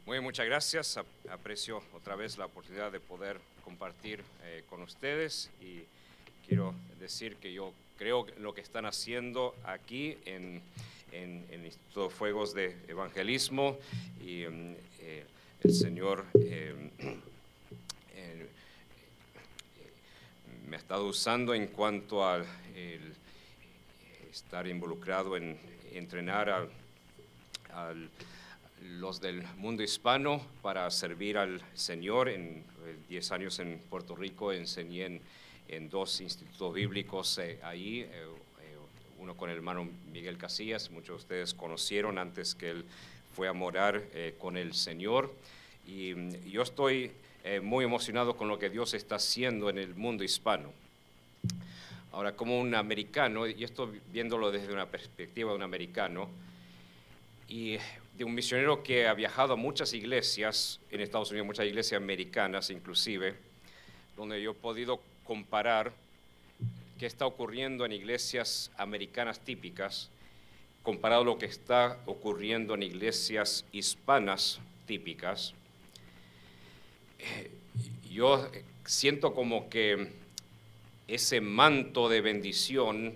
Muy bien, muchas gracias. Aprecio otra vez la oportunidad de poder compartir con ustedes y quiero decir que yo creo que lo que están haciendo aquí en el Instituto de Fuegos de Evangelismo y el Señor me ha estado usando en cuanto a estar involucrado en entrenar a los del mundo hispano para servir al Señor. En 10 años en Puerto Rico enseñé en 2 institutos bíblicos ahí, uno con el hermano Miguel Casillas, muchos de ustedes conocieron antes que él fue a morar con el Señor, y yo estoy muy emocionado con lo que Dios está haciendo en el mundo hispano. Ahora, como un americano, y estoy viéndolo desde una perspectiva de un americano, y de un misionero que ha viajado a muchas iglesias en Estados Unidos, muchas iglesias americanas inclusive, donde yo he podido comparar qué está ocurriendo en iglesias americanas típicas comparado a lo que está ocurriendo en iglesias hispanas típicas. Yo siento como que ese manto de bendición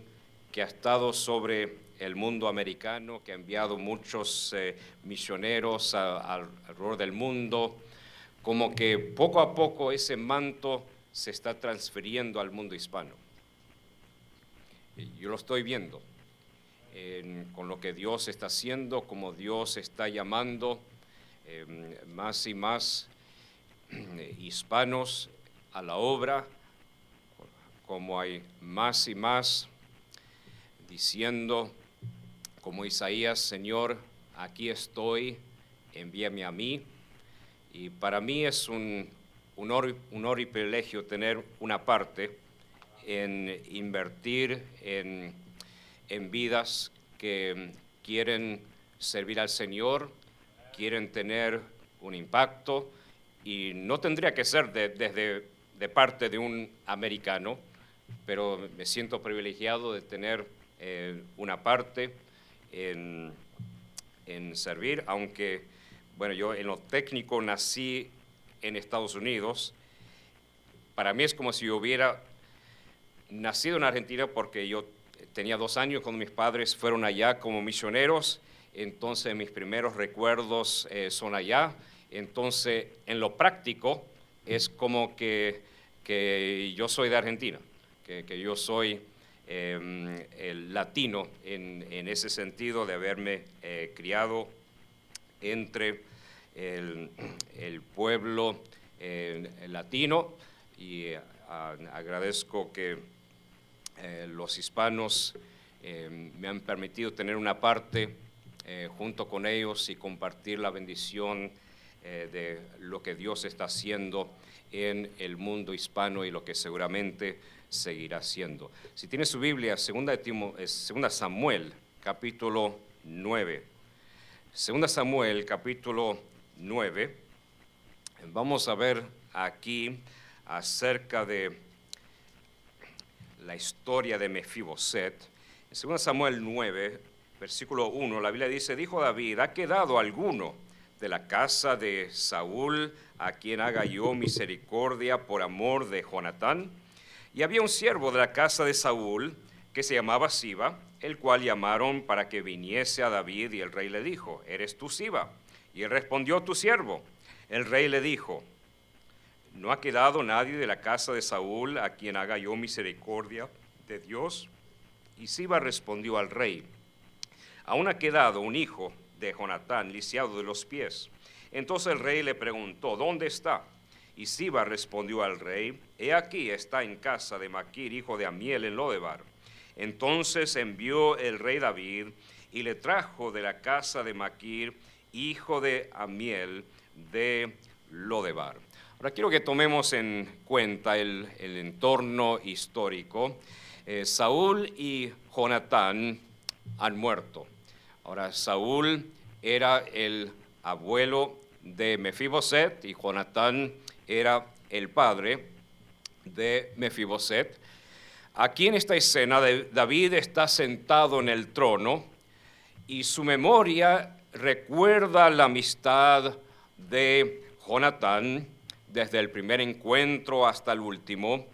que ha estado sobre el mundo americano, que ha enviado muchos misioneros alrededor del mundo, como que poco a poco ese manto se está transfiriendo al mundo hispano. Yo lo estoy viendo con lo que Dios está haciendo, como Dios está llamando más y más hispanos a la obra, como hay más y más diciendo, como Isaías: Señor, aquí estoy, envíame a mí. Y para mí es un honor y privilegio tener una parte en invertir en vidas que quieren servir al Señor, quieren tener un impacto, y no tendría que ser de parte de un americano, pero me siento privilegiado de tener una parte en servir, aunque, bueno, yo en lo técnico nací en Estados Unidos. Para mí es como si yo hubiera nacido en Argentina, porque yo tenía 2 años cuando mis padres fueron allá como misioneros, entonces mis primeros recuerdos son allá. Entonces, en lo práctico, es como que yo soy de Argentina, que yo soy el latino en ese sentido, de haberme criado entre el pueblo latino, y agradezco que los hispanos me han permitido tener una parte junto con ellos y compartir la bendición de lo que Dios está haciendo en el mundo hispano y lo que seguramente seguirá haciendo. Si tiene su Biblia, 2 Samuel, capítulo 9. 2 Samuel, capítulo 9. Vamos a ver aquí acerca de la historia de Mefiboset. En 2 Samuel 9, versículo 1, la Biblia dice: dijo David: ¿ha quedado alguno de la casa de Saúl a quien haga yo misericordia por amor de Jonatán? Y había un siervo de la casa de Saúl que se llamaba Siba, el cual llamaron para que viniese a David, y el rey le dijo: ¿eres tú Siba? Y él respondió: tu siervo. El rey le dijo: ¿no ha quedado nadie de la casa de Saúl a quien haga yo misericordia de Dios? Y Siba respondió al rey: aún ha quedado un hijo de Jonatán, lisiado de los pies. Entonces el rey le preguntó: ¿dónde está? Y Siba respondió al rey: he aquí, está en casa de Maquir, hijo de Amiel, en Lodebar. Entonces envió el rey David y le trajo de la casa de Maquir, hijo de Amiel, de Lodebar. Ahora quiero que tomemos en cuenta el entorno histórico. Saúl y Jonatán han muerto. Ahora, Saúl era el abuelo de Mefiboset y Jonatán era el padre de Mefiboset. Aquí en esta escena, David está sentado en el trono y su memoria recuerda la amistad de Jonatán, desde el primer encuentro hasta el último.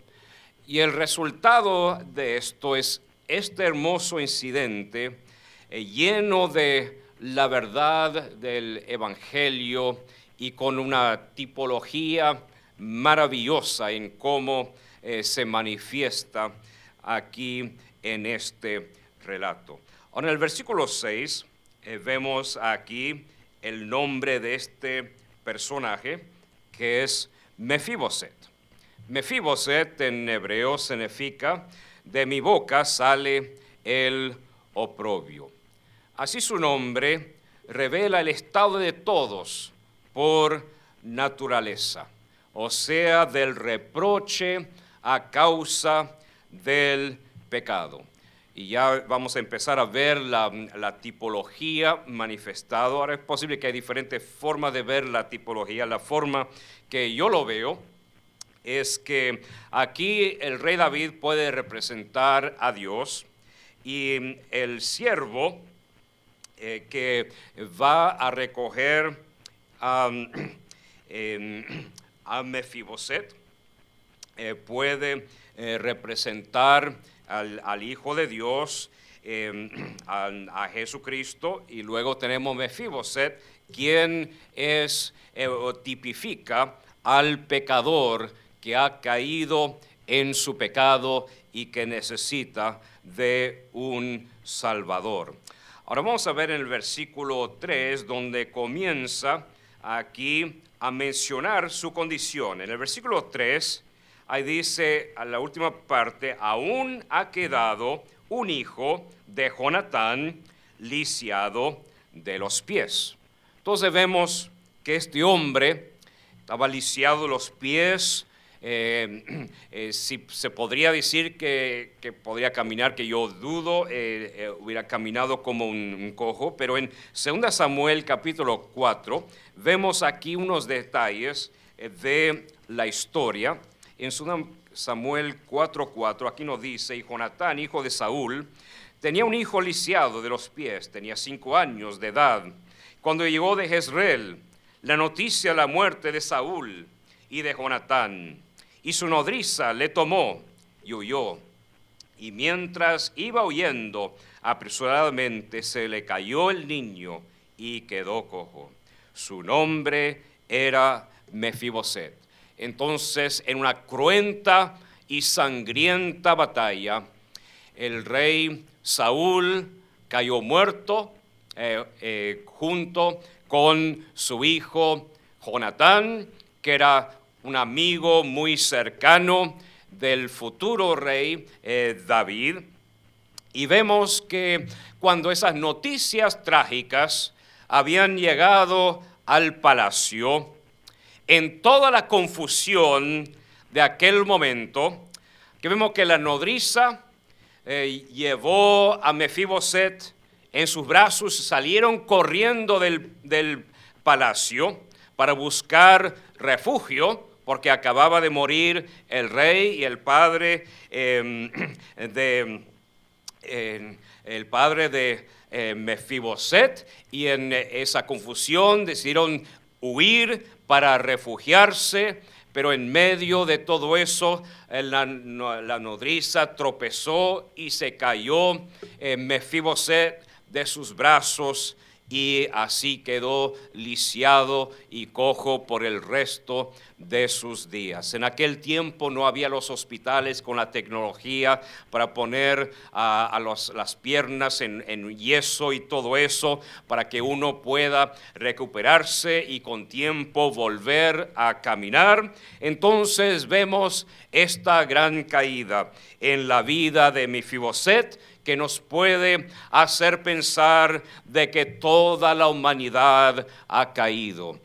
Y el resultado de esto es este hermoso incidente lleno de la verdad del Evangelio y con una tipología maravillosa en cómo se manifiesta aquí en este relato. Ahora en el versículo 6 vemos aquí el nombre de este personaje, que es Mefiboset. Mefiboset en hebreo significa: de mi boca sale el oprobio. Así su nombre revela el estado de todos por naturaleza, o sea, del reproche a causa del pecado. Y ya vamos a empezar a ver la tipología manifestada. Ahora es posible que hay diferentes formas de ver la tipología. La forma que yo lo veo es que aquí el rey David puede representar a Dios, y el siervo que va a recoger a Mefiboset puede representar al Hijo de Dios, a Jesucristo. Y luego tenemos Mefiboset, quien es o tipifica al pecador que ha caído en su pecado y que necesita de un Salvador. Ahora vamos a ver en el versículo 3, donde comienza aquí a mencionar su condición. En el versículo 3, ahí dice, a la última parte: aún ha quedado un hijo de Jonatán lisiado de los pies. Entonces vemos que este hombre estaba lisiado de los pies. Si se podría decir que podría caminar, que yo dudo, hubiera caminado como un cojo, pero en 2 Samuel capítulo 4 vemos aquí unos detalles de la historia. En 2 Samuel 4:4 aquí nos dice: y Jonatán, hijo de Saúl, tenía un hijo lisiado de los pies, tenía 5 años de edad, cuando llegó de Jezreel la noticia de la muerte de Saúl y de Jonatán. Y su nodriza le tomó y huyó. Y mientras iba huyendo apresuradamente, se le cayó el niño y quedó cojo. Su nombre era Mefiboset. Entonces, en una cruenta y sangrienta batalla, el rey Saúl cayó muerto junto con su hijo Jonatán, que era un amigo muy cercano del futuro rey David. Y vemos que cuando esas noticias trágicas habían llegado al palacio, en toda la confusión de aquel momento, que vemos que la nodriza llevó a Mefiboset en sus brazos, salieron corriendo del palacio para buscar refugio, porque acababa de morir el rey y el padre de Mefiboset, y en esa confusión decidieron huir para refugiarse. Pero en medio de todo eso, la nodriza tropezó y se cayó Mefiboset de sus brazos, y así quedó lisiado y cojo por el resto de sus días. En aquel tiempo no había los hospitales con la tecnología para poner las piernas en yeso y todo eso, para que uno pueda recuperarse y con tiempo volver a caminar. Entonces vemos esta gran caída en la vida de Mefiboset, que nos puede hacer pensar de que toda la humanidad ha caído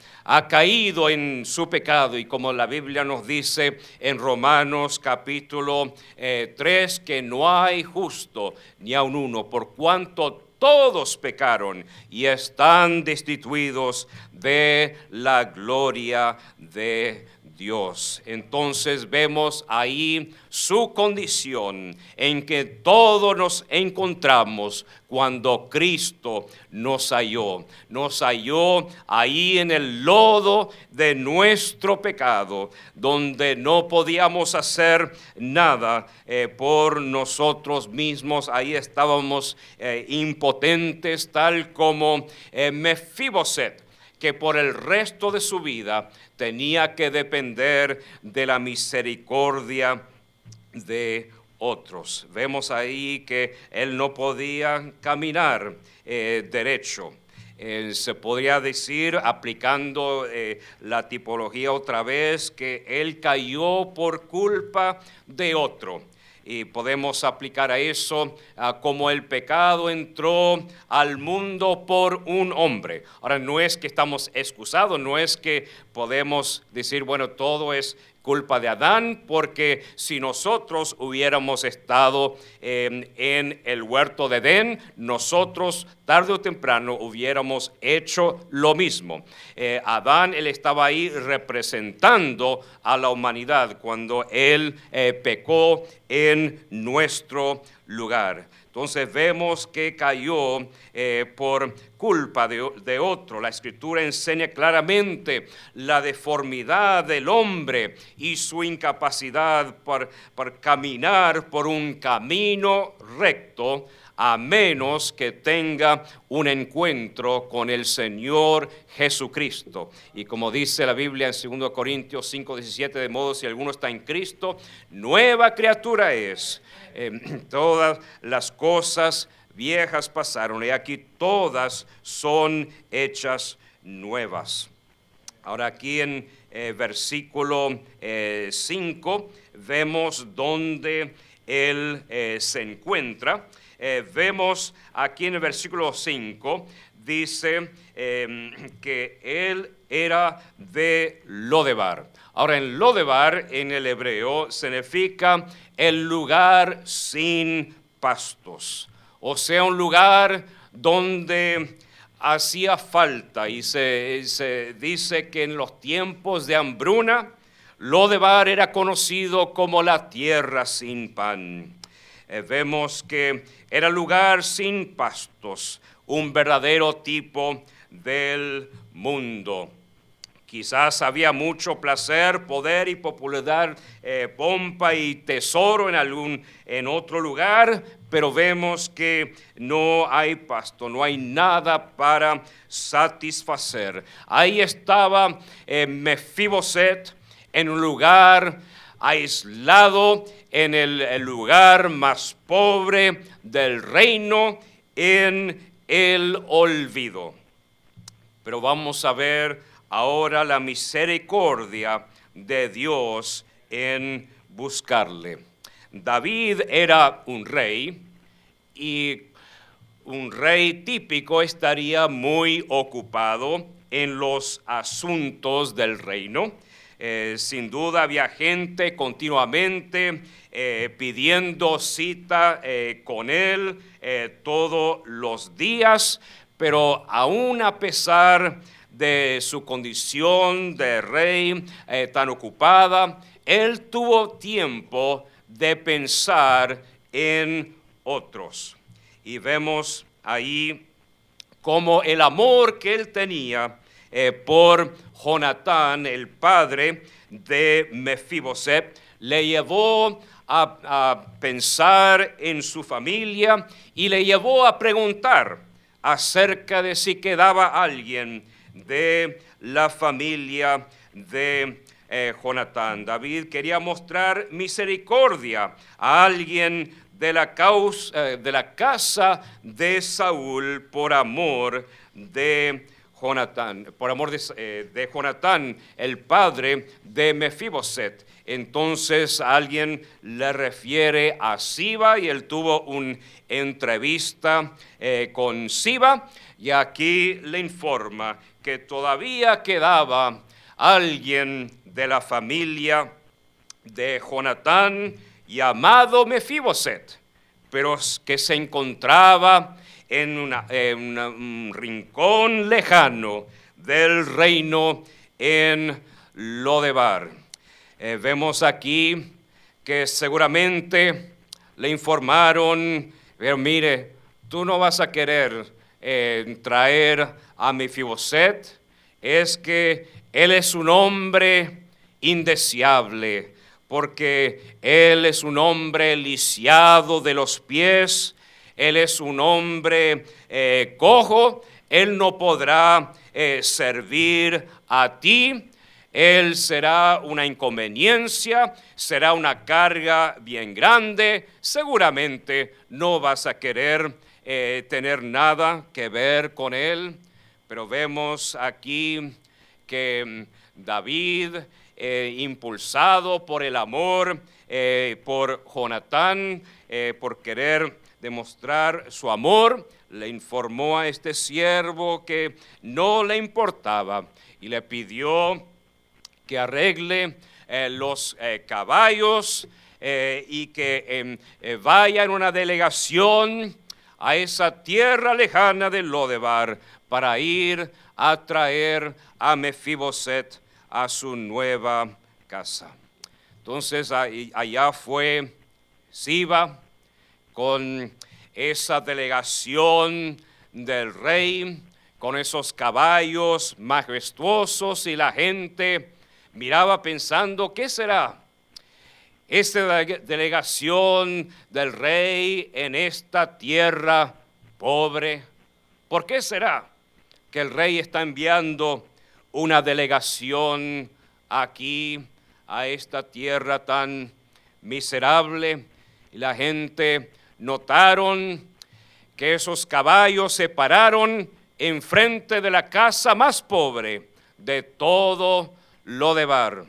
en su pecado, y como la Biblia nos dice en Romanos capítulo 3, que no hay justo ni aun uno, por cuanto todos pecaron y están destituidos de la gloria de Dios. Entonces vemos ahí su condición en que todos nos encontramos cuando Cristo nos halló. Nos halló ahí en el lodo de nuestro pecado, donde no podíamos hacer nada por nosotros mismos. Ahí estábamos impotentes, tal como Mefiboset, que por el resto de su vida tenía que depender de la misericordia de otros. Vemos ahí que él no podía caminar derecho. Se podría decir, aplicando la tipología otra vez, que él cayó por culpa de otro. Y podemos aplicar a eso como el pecado entró al mundo por un hombre. Ahora, no es que estamos excusados, no es que podemos decir, bueno, todo es culpa de Adán, porque si nosotros hubiéramos estado en el huerto de Edén, nosotros tarde o temprano hubiéramos hecho lo mismo. Adán, él estaba ahí representando a la humanidad cuando él pecó en nuestro lugar. Entonces vemos que cayó por culpa de otro. La Escritura enseña claramente la deformidad del hombre y su incapacidad por caminar por un camino recto, a menos que tenga un encuentro con el Señor Jesucristo. Y como dice la Biblia en 2 Corintios 5:17, de modo si alguno está en Cristo, nueva criatura es. Todas las cosas viejas pasaron y aquí todas son hechas nuevas. Ahora aquí en versículo 5 vemos donde él se encuentra. Vemos aquí en el versículo 5, dice que él era de Lodebar. Ahora, en Lodebar, en el hebreo, significa el lugar sin pastos. O sea, un lugar donde hacía falta. Y se dice que en los tiempos de hambruna, Lodebar era conocido como la tierra sin pan. Vemos que era lugar sin pastos, un verdadero tipo del mundo. Quizás había mucho placer, poder y popularidad, pompa y tesoro en otro lugar, pero vemos que no hay pasto, no hay nada para satisfacer. Ahí estaba Mefiboset en un lugar aislado, en el lugar más pobre del reino, en el olvido. Pero vamos a ver ahora la misericordia de Dios en buscarle. David era un rey, y un rey típico estaría muy ocupado en los asuntos del reino. Sin duda había gente continuamente pidiendo cita con él todos los días, pero aún a pesar de su condición de rey tan ocupada, él tuvo tiempo de pensar en otros. Y vemos ahí como el amor que él tenía por Jonatán, el padre de Mefiboset, le llevó a pensar en su familia y le llevó a preguntar acerca de si quedaba alguien de la familia de Jonatán. David quería mostrar misericordia a alguien de la casa de Saúl por amor de Jonatán, de Jonatán, el padre de Mefiboset. Entonces alguien le refiere a Siba y él tuvo una entrevista con Siba, y aquí le informa que todavía quedaba alguien de la familia de Jonatán llamado Mefiboset, pero que se encontraba en un rincón lejano del reino en Lodebar. Vemos aquí que seguramente le informaron, pero mire, tú no vas a querer traer a Mefiboset, es que él es un hombre indeseable, porque él es un hombre lisiado de los pies, él es un hombre cojo, él no podrá servir a ti. Él será una inconveniencia, será una carga bien grande, seguramente no vas a querer tener nada que ver con él, pero vemos aquí que David, impulsado por el amor, por Jonatán, por querer demostrar su amor, le informó a este siervo que no le importaba y le pidió que arregle los caballos y que vaya en una delegación a esa tierra lejana de Lodebar para ir a traer a Mefiboset a su nueva casa. Entonces allá fue Siba con esa delegación del rey, con esos caballos majestuosos, y la gente miraba pensando, ¿qué será esta delegación del rey en esta tierra pobre? ¿Por qué será que el rey está enviando una delegación aquí a esta tierra tan miserable? Y la gente notaron que esos caballos se pararon enfrente de la casa más pobre de todo Lodebar.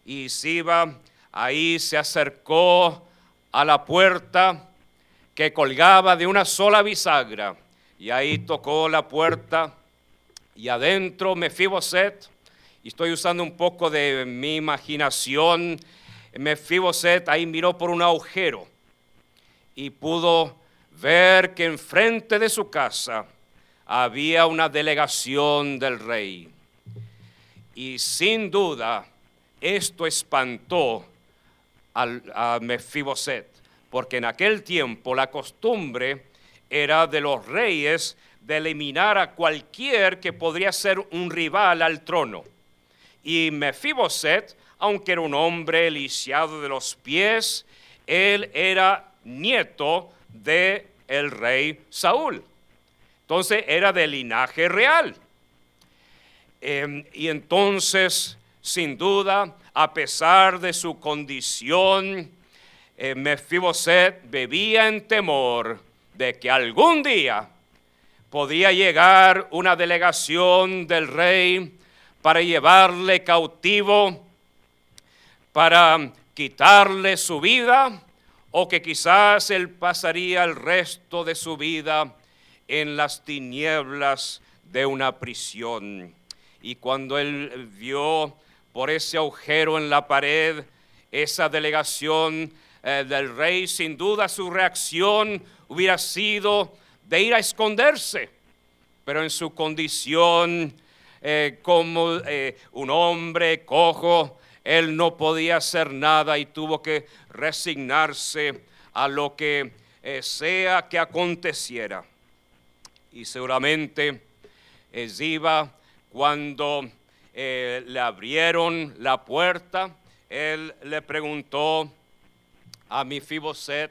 Y Siba ahí se acercó a la puerta que colgaba de una sola bisagra, y ahí tocó la puerta, y adentro Mefiboset, y estoy usando un poco de mi imaginación, Mefiboset ahí miró por un agujero y pudo ver que enfrente de su casa había una delegación del rey. Y sin duda esto espantó a Mefiboset, porque en aquel tiempo la costumbre era de los reyes de eliminar a cualquier que podría ser un rival al trono. Y Mefiboset, aunque era un hombre lisiado de los pies, él era nieto del rey Saúl. Entonces era de linaje real. Y entonces, sin duda, a pesar de su condición, Mefiboset vivía en temor de que algún día podía llegar una delegación del rey para llevarle cautivo, para quitarle su vida, o que quizás él pasaría el resto de su vida en las tinieblas de una prisión. Y cuando él vio por ese agujero en la pared esa delegación del rey, sin duda su reacción hubiera sido de ir a esconderse, pero en su condición como un hombre cojo, él no podía hacer nada y tuvo que resignarse a lo que sea que aconteciera. Y seguramente Siba, cuando le abrieron la puerta, él le preguntó a Mefiboset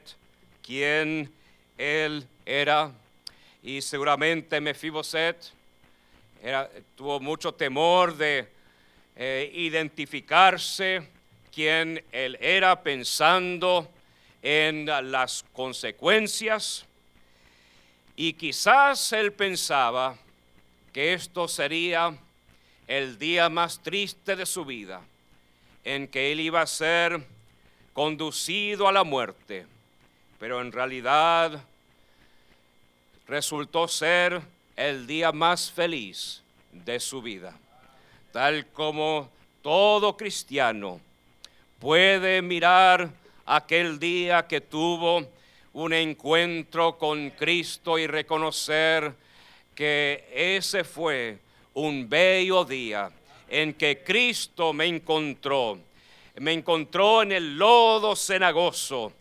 quién él era, y seguramente Mefiboset tuvo mucho temor de identificarse quién él era, pensando en las consecuencias, y quizás él pensaba que esto sería el día más triste de su vida, en que él iba a ser conducido a la muerte, pero en realidad resultó ser el día más feliz de su vida. Tal como todo cristiano puede mirar aquel día que tuvo un encuentro con Cristo y reconocer que ese fue un bello día en que Cristo me encontró me encontró en el lodo cenagoso,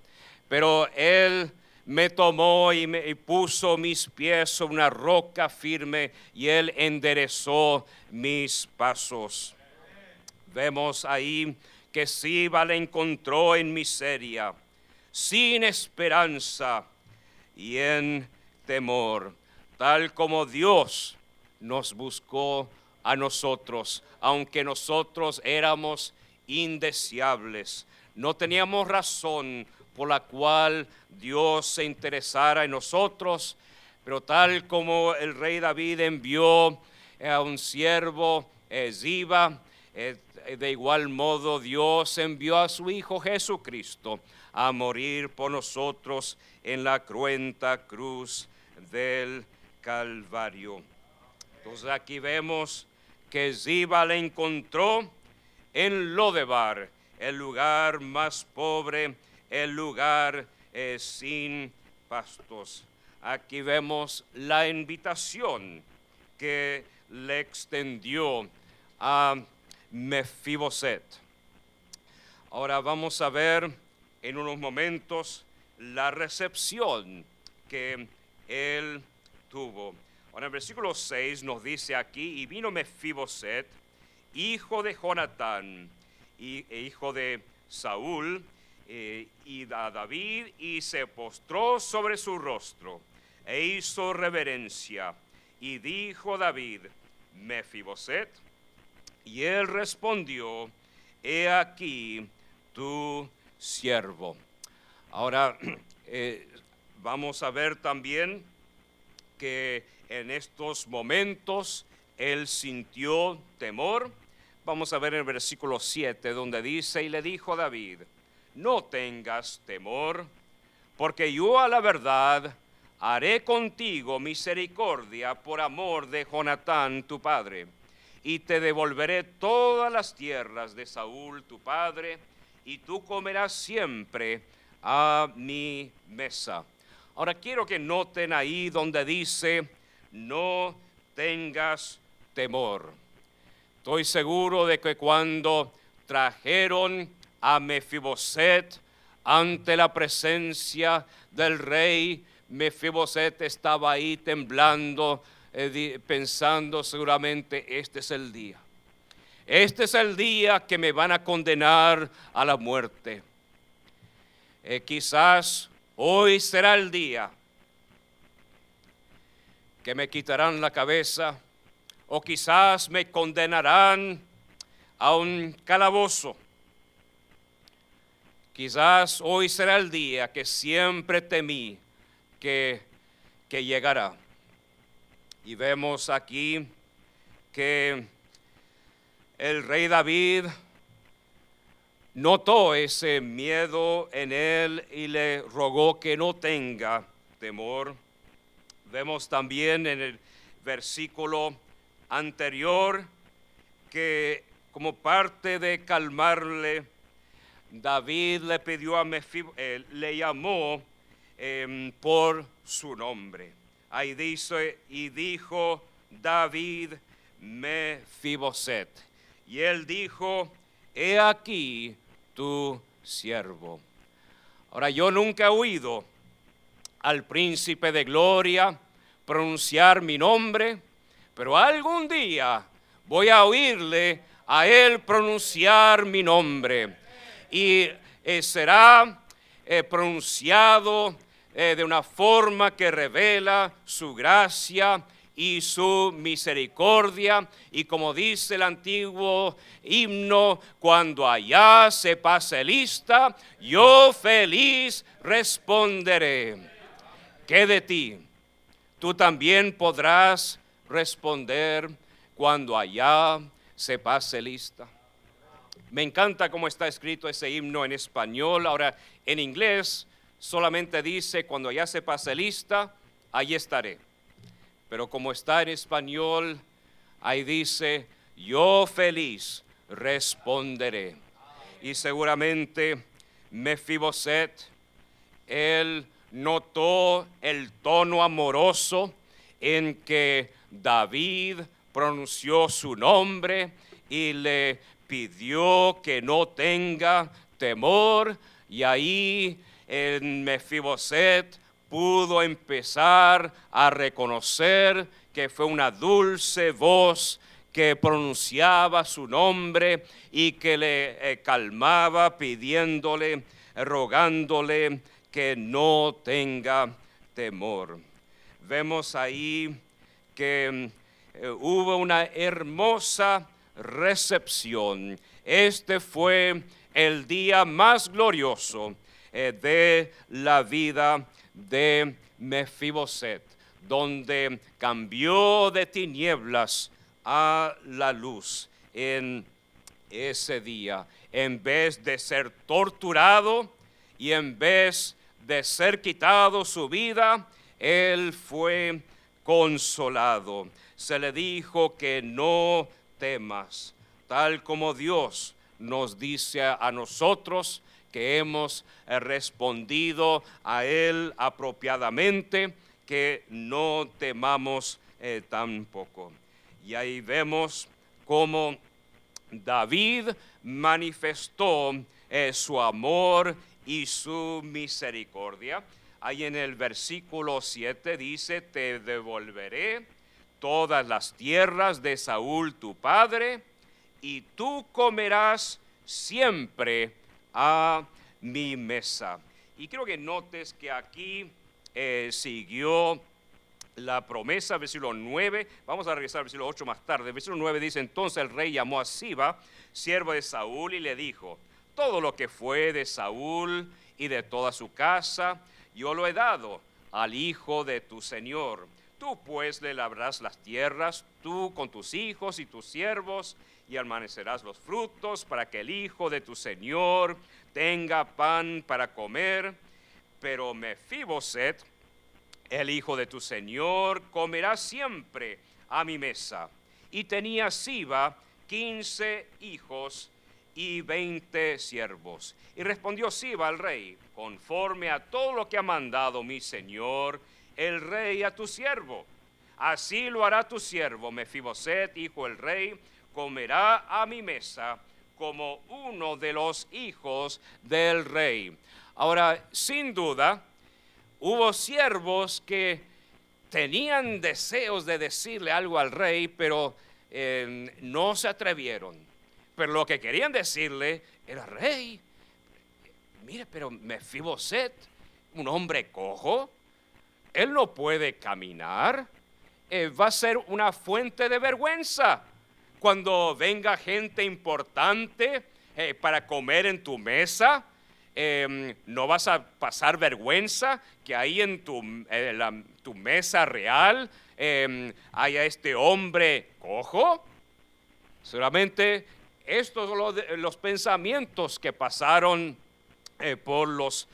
pero Él me tomó y puso mis pies sobre una roca firme, y Él enderezó mis pasos. Vemos ahí que Siba le encontró en miseria, sin esperanza y en temor, tal como Dios nos buscó a nosotros, aunque nosotros éramos indeseables. No teníamos razón por la cual Dios se interesara en nosotros, pero tal como el rey David envió a un siervo, Siba, de igual modo Dios envió a su Hijo Jesucristo a morir por nosotros en la cruenta cruz del Calvario. Entonces aquí vemos que Siba le encontró en Lodebar, el lugar más pobre, el lugar sin pastos. Aquí vemos la invitación que le extendió a Mefiboset. Ahora vamos a ver en unos momentos la recepción que él tuvo. Ahora en el versículo 6 nos dice aquí: y vino Mefiboset, hijo de Jonatán, hijo de Saúl, y a David, y se postró sobre su rostro, e hizo reverencia, y dijo David: Mefiboset. Y él respondió: he aquí tu siervo. Ahora vamos a ver también que en estos momentos él sintió temor. Vamos a ver en el versículo 7, donde dice: y le dijo David: no tengas temor, porque yo a la verdad haré contigo misericordia por amor de Jonatán tu padre, y te devolveré todas las tierras de Saúl tu padre, y tú comerás siempre a mi mesa. Ahora quiero que noten ahí donde dice: no tengas temor. Estoy seguro de que cuando trajeron a Mefiboset ante la presencia del rey, Mefiboset estaba ahí temblando, pensando seguramente: este es el día. Este es el día que me van a condenar a la muerte. Quizás hoy será el día que me quitarán la cabeza, o quizás me condenarán a un calabozo. Quizás hoy será el día que siempre temí que llegará. Y vemos aquí que el rey David notó ese miedo en él y le rogó que no tenga temor. Vemos también en el versículo anterior que, como parte de calmarle, David le pidió a Mefiboset, le llamó por su nombre. Ahí dice: y dijo David: Mefiboset. Y él dijo: he aquí tu siervo. Ahora, yo nunca he oído al príncipe de gloria pronunciar mi nombre, pero algún día voy a oírle a él pronunciar mi nombre, y será pronunciado de una forma que revela su gracia y su misericordia. Y como dice el antiguo himno: cuando allá se pase lista, yo feliz responderé. ¿Qué de ti? Tú también podrás responder cuando allá se pase lista. Me encanta cómo está escrito ese himno en español. Ahora, en inglés solamente dice: cuando ya se pase lista, ahí estaré. Pero como está en español, ahí dice: yo feliz responderé. Y seguramente Mefiboset, él notó el tono amoroso en que David pronunció su nombre y le pidió que no tenga temor, y ahí en Mefiboset pudo empezar a reconocer que fue una dulce voz que pronunciaba su nombre y que le calmaba, pidiéndole, rogándole que no tenga temor. Vemos ahí que hubo una hermosa recepción. Este fue el día más glorioso de la vida de Mefiboset, donde cambió de tinieblas a la luz en ese día. En vez de ser torturado y en vez de ser quitado su vida, él fue consolado. Se le dijo que no temas, tal como Dios nos dice a nosotros que hemos respondido a Él apropiadamente, que no temamos tampoco. Y ahí vemos cómo David manifestó su amor y su misericordia. Ahí en el versículo 7 dice: te devolveré todas las tierras de Saúl tu padre, y tú comerás siempre a mi mesa. Y quiero que notes que aquí siguió la promesa, versículo 9, vamos a regresar al versículo 8 más tarde. Versículo 9 dice: entonces el rey llamó a Siba, siervo de Saúl, y le dijo: todo lo que fue de Saúl y de toda su casa, yo lo he dado al hijo de tu señor. Tú pues le labrarás las tierras, tú con tus hijos y tus siervos, y almacenarás los frutos para que el hijo de tu señor tenga pan para comer. Pero Mefiboset, el hijo de tu señor, comerá siempre a mi mesa. Y tenía Siba 15 hijos y 20 siervos. Y respondió Siba al rey: conforme a todo lo que ha mandado mi señor el rey a tu siervo, así lo hará tu siervo Mefiboset, hijo del rey, comerá a mi mesa como uno de los hijos del rey. Ahora, sin duda, hubo siervos que tenían deseos de decirle algo al rey, pero no se atrevieron. Pero lo que querían decirle era: rey, mire, pero Mefiboset, un hombre cojo, él no puede caminar, va a ser una fuente de vergüenza cuando venga gente importante para comer en tu mesa. No vas a pasar vergüenza que ahí en tu mesa real haya este hombre cojo. Solamente estos son los pensamientos que pasaron por los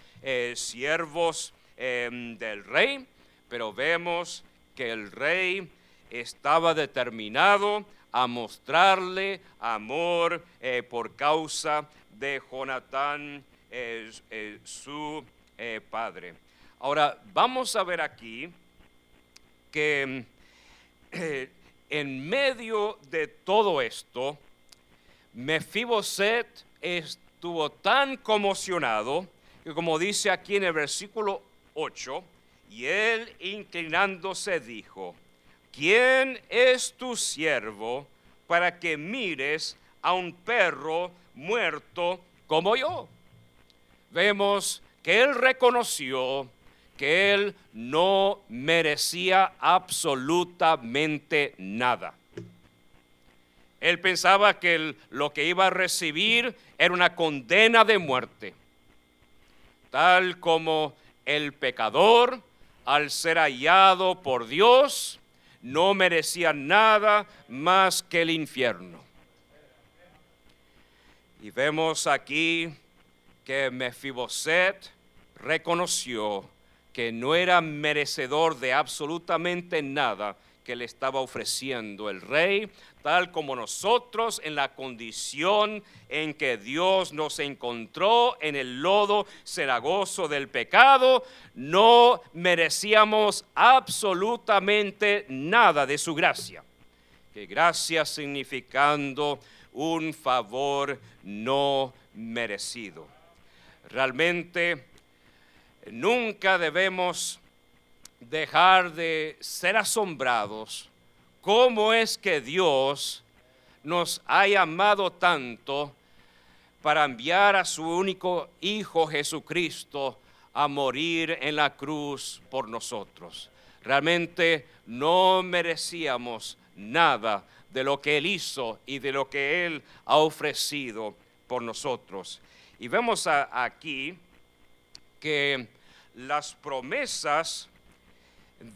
siervos del rey, pero vemos que el rey estaba determinado a mostrarle amor por causa de Jonatán, su padre. Ahora vamos a ver aquí que en medio de todo esto, Mefiboset estuvo tan conmocionado que, como dice aquí en el versículo 8, y él inclinándose dijo: ¿quién es tu siervo para que mires a un perro muerto como yo? Vemos que él reconoció que él no merecía absolutamente nada. Él pensaba que lo que iba a recibir era una condena de muerte, tal como el pecador, al ser hallado por Dios, no merecía nada más que el infierno. Y vemos aquí que Mefiboset reconoció que no era merecedor de absolutamente nada que le estaba ofreciendo el rey, tal como nosotros, en la condición en que Dios nos encontró en el lodo cenagoso del pecado, no merecíamos absolutamente nada de su gracia. Que gracia significando un favor no merecido. Realmente nunca debemos dejar de ser asombrados. ¿Cómo es que Dios nos ha amado tanto para enviar a su único Hijo Jesucristo a morir en la cruz por nosotros? Realmente no merecíamos nada de lo que Él hizo y de lo que Él ha ofrecido por nosotros. Y vemos aquí que las promesas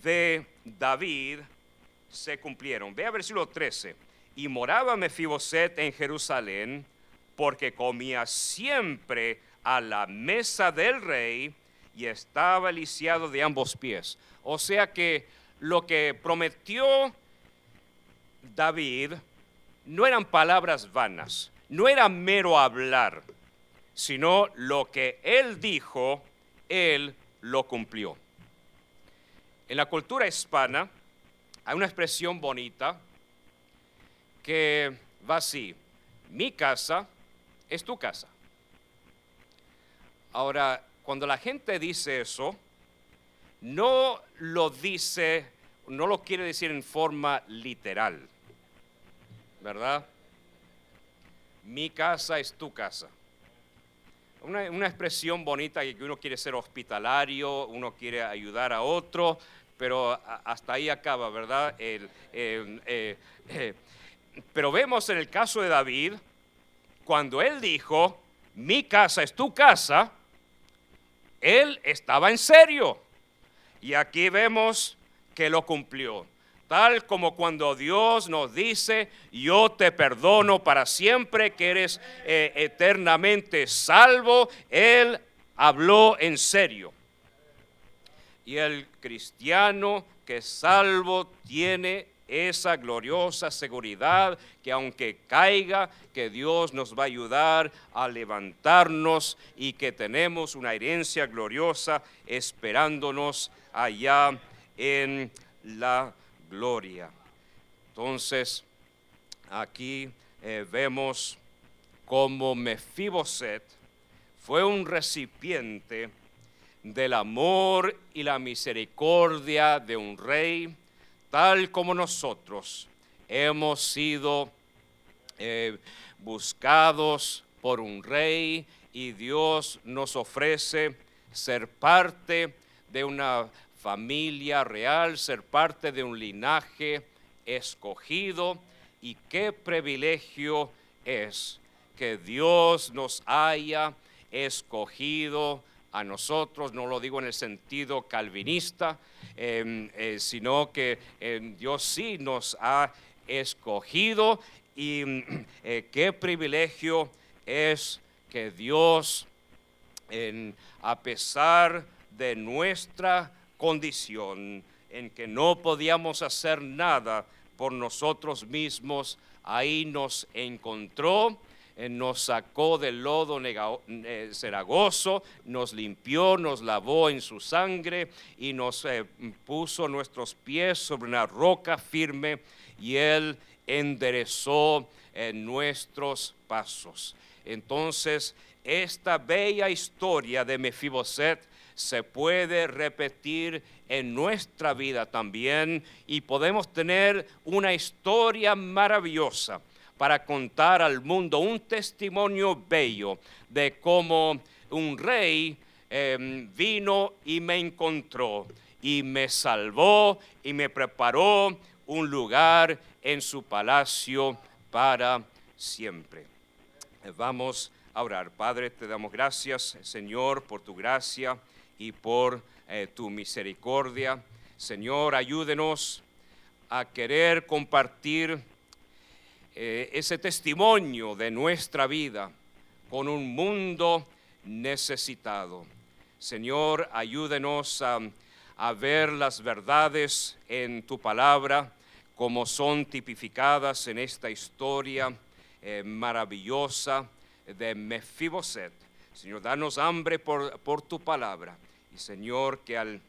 de David se cumplieron. Ve a versículo 13. Y moraba Mefiboset en Jerusalén, porque comía siempre a la mesa del rey y estaba lisiado de ambos pies. O sea que lo que prometió David no eran palabras vanas, no era mero hablar, sino lo que él dijo, él lo cumplió. En la cultura hispana hay una expresión bonita que va así: mi casa es tu casa. Ahora, cuando la gente dice eso, no lo quiere decir en forma literal, ¿verdad? Mi casa es tu casa. Una expresión bonita que uno quiere ser hospitalario, uno quiere ayudar a otro, pero hasta ahí acaba, ¿verdad? Pero vemos en el caso de David, cuando él dijo, mi casa es tu casa, él estaba en serio. Y aquí vemos que lo cumplió. Tal como cuando Dios nos dice, yo te perdono para siempre, que eres eternamente salvo, Él habló en serio. Y el cristiano que es salvo tiene esa gloriosa seguridad que aunque caiga, que Dios nos va a ayudar a levantarnos y que tenemos una herencia gloriosa esperándonos allá en la gloria. Entonces, aquí vemos cómo Mefiboset fue un recipiente del amor y la misericordia de un rey, tal como nosotros hemos sido buscados por un rey, y Dios nos ofrece ser parte de una familia real, ser parte de un linaje escogido. Y qué privilegio es que Dios nos haya escogido a nosotros. No lo digo en el sentido calvinista, sino que Dios sí nos ha escogido. Y qué privilegio es que Dios, a pesar de nuestra condición, en que no podíamos hacer nada por nosotros mismos, ahí nos encontró, nos sacó del lodo cenagoso, nos limpió, nos lavó en su sangre y nos puso nuestros pies sobre una roca firme, y Él enderezó nuestros pasos. Entonces, esta bella historia de Mefiboset se puede repetir en nuestra vida también, y podemos tener una historia maravillosa para contar al mundo, un testimonio bello de cómo un rey vino y me encontró y me salvó y me preparó un lugar en su palacio para siempre. Vamos a orar. Padre, te damos gracias, Señor, por tu gracia y por tu misericordia. Señor, ayúdenos a querer compartir ese testimonio de nuestra vida con un mundo necesitado. Señor, ayúdenos a ver las verdades en tu palabra como son tipificadas en esta historia maravillosa de Mefiboset. Señor, danos hambre por tu palabra. Y Señor, que al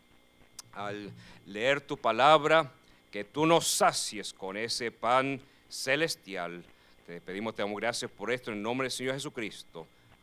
leer tu palabra, que tú nos sacies con ese pan celestial, Te pedimos, te damos gracias por esto en el nombre del Señor Jesucristo.